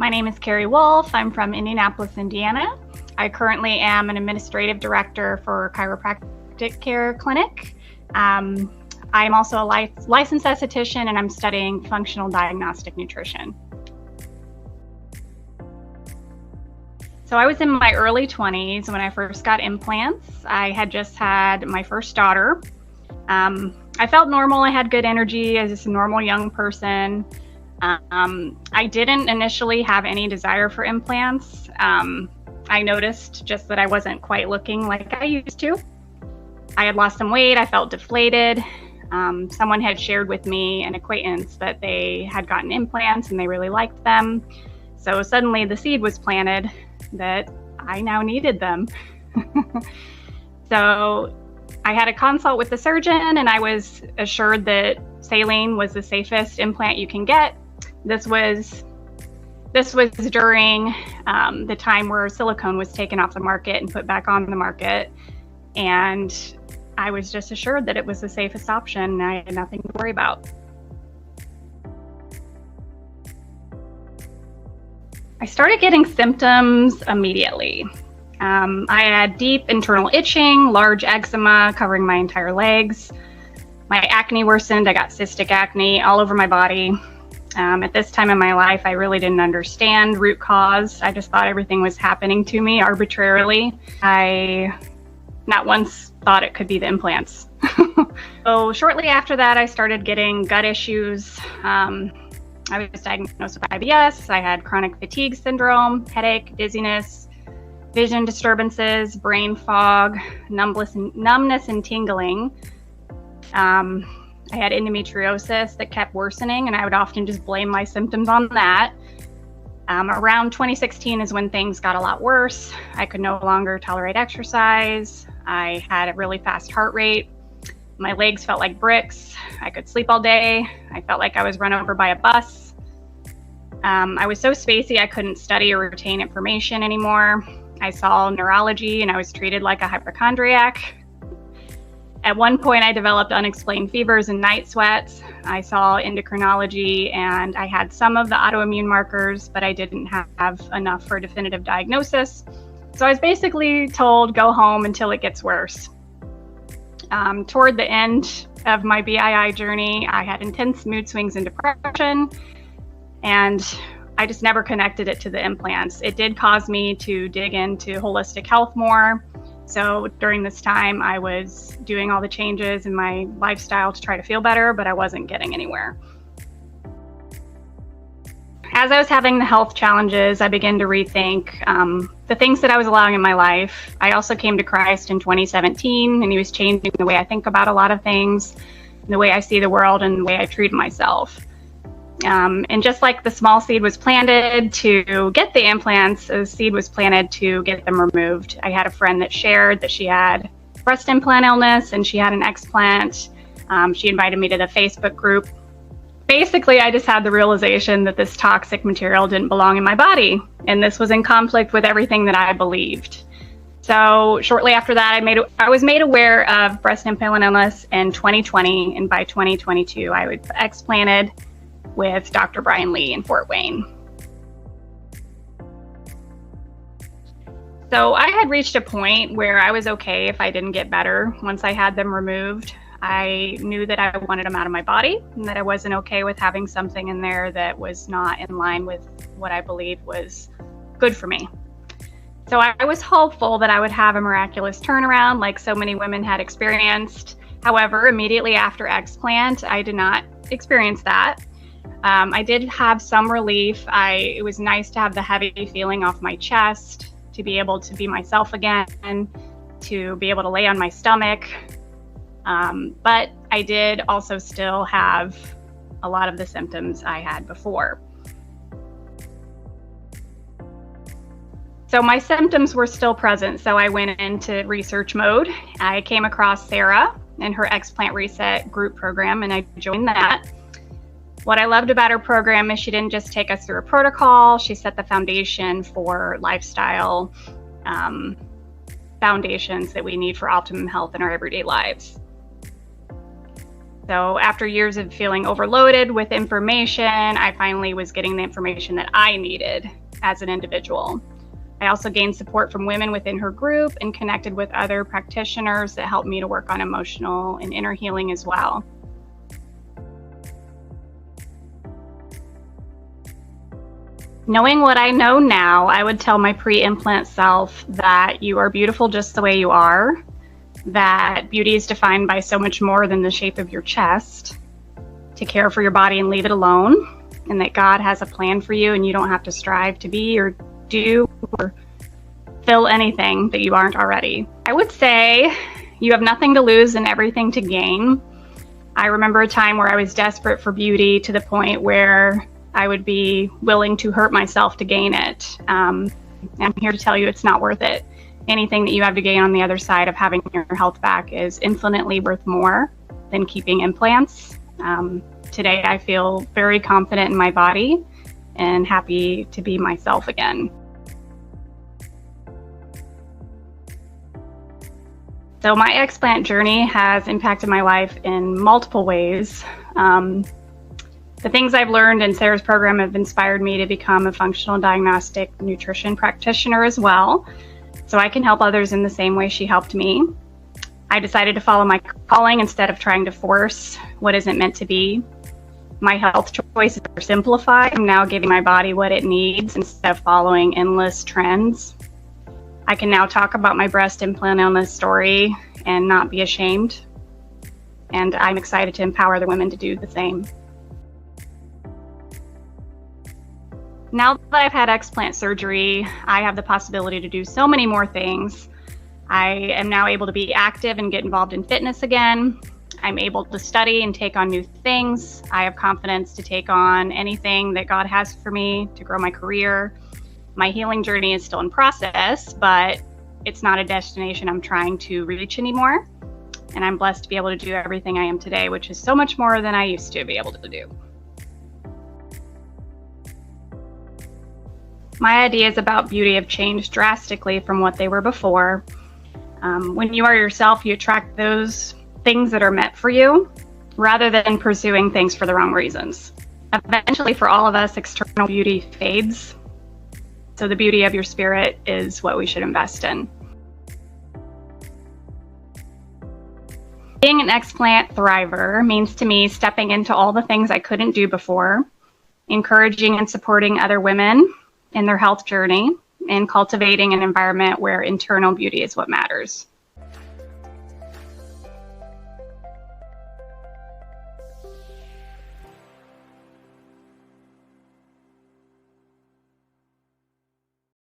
My name is Carrie Woolf. I'm from Indianapolis, Indiana. I currently am an administrative director for chiropractic care clinic. I'm also a licensed esthetician, and I'm studying functional diagnostic nutrition. So I was in my early 20s when I first got implants. I had just had my first daughter. I felt normal. I had good energy as just a normal young person. I didn't initially have any desire for implants. I noticed just that I wasn't quite looking like I used to. I had lost some weight. I felt deflated. Someone had shared with me, an acquaintance, that they had gotten implants and they really liked them. So suddenly the seed was planted that I now needed them. So I had a consult with the surgeon, and I was assured that saline was the safest implant you can get. This was during the time where silicone was taken off the market and put back on the market. And I was just assured that it was the safest option, and I had nothing to worry about. I started getting symptoms immediately. I had deep internal itching, large eczema covering my entire legs. My acne worsened. I got cystic acne all over my body. At this time in my life, I really didn't understand root cause. I just thought everything was happening to me arbitrarily. I not once thought it could be the implants. So shortly after that, I started getting gut issues. I was diagnosed with IBS. I had chronic fatigue syndrome, headache, dizziness, vision disturbances, brain fog, numbness and tingling. I had endometriosis that kept worsening, and I would often just blame my symptoms on that. Around 2016 is when things got a lot worse. I could no longer tolerate exercise. I had a really fast heart rate. My legs felt like bricks. I could sleep all day. I felt like I was run over by a bus. I was so spacey I couldn't study or retain information anymore. I saw neurology, and I was treated like a hypochondriac. At one point, I developed unexplained fevers and night sweats. I saw endocrinology, and I had some of the autoimmune markers, but I didn't have enough for a definitive diagnosis. So I was basically told, go home until it gets worse. Toward the end of my BII journey, I had intense mood swings and depression, and I just never connected it to the implants. It did cause me to dig into holistic health more. So during this time, I was doing all the changes in my lifestyle to try to feel better, but I wasn't getting anywhere. As I was having the health challenges, I began to rethink the things that I was allowing in my life. I also came to Christ in 2017, and he was changing the way I think about a lot of things, the way I see the world, and the way I treat myself. And just like the small seed was planted to get the implants, a seed was planted to get them removed. I had a friend that shared that she had breast implant illness and she had an explant. She invited me to the Facebook group. Basically, I just had the realization that this toxic material didn't belong in my body, and this was in conflict with everything that I believed. So shortly after that, I was made aware of breast implant illness in 2020, and by 2022, I was explanted with Dr. Brian Lee in Fort Wayne. So I had reached a point where I was okay if I didn't get better once I had them removed. I knew that I wanted them out of my body, and that I wasn't okay with having something in there that was not in line with what I believed was good for me. So I was hopeful that I would have a miraculous turnaround like so many women had experienced. However, immediately after explant, I did not experience that. I did have some relief. It was nice to have the heavy feeling off my chest, to be able to be myself again, to be able to lay on my stomach. But I did also still have a lot of the symptoms I had before. So my symptoms were still present, so I went into research mode. I came across Sarah and her Explant Reset group program, and I joined that. What I loved about her program is she didn't just take us through a protocol, she set the foundation for lifestyle foundations that we need for optimum health in our everyday lives. So after years of feeling overloaded with information, I finally was getting the information that I needed as an individual. I also gained support from women within her group and connected with other practitioners that helped me to work on emotional and inner healing as well. Knowing what I know now, I would tell my pre-implant self that you are beautiful just the way you are, that beauty is defined by so much more than the shape of your chest, to care for your body and leave it alone, and that God has a plan for you and you don't have to strive to be or do or fill anything that you aren't already. I would say you have nothing to lose and everything to gain. I remember a time where I was desperate for beauty to the point where I would be willing to hurt myself to gain it. I'm here to tell you it's not worth it. Anything that you have to gain on the other side of having your health back is infinitely worth more than keeping implants. Today I feel very confident in my body and happy to be myself again. So my explant journey has impacted my life in multiple ways. The things I've learned in Sarah's program have inspired me to become a functional diagnostic nutrition practitioner as well, so I can help others in the same way she helped me. I decided to follow my calling instead of trying to force what isn't meant to be. My health choices are simplified. I'm now giving my body what it needs instead of following endless trends. I can now talk about my breast implant illness story and not be ashamed. And I'm excited to empower other women to do the same. Now that I've had explant surgery, I have the possibility to do so many more things. I am now able to be active and get involved in fitness again. I'm able to study and take on new things. I have confidence to take on anything that God has for me to grow my career. My healing journey is still in process, but it's not a destination I'm trying to reach anymore. And I'm blessed to be able to do everything I am today, which is so much more than I used to be able to do. My ideas about beauty have changed drastically from what they were before. When you are yourself, you attract those things that are meant for you rather than pursuing things for the wrong reasons. Eventually, for all of us, external beauty fades. So the beauty of your spirit is what we should invest in. Being an explant thriver means to me stepping into all the things I couldn't do before, encouraging and supporting other women in their health journey, and cultivating an environment where internal beauty is what matters.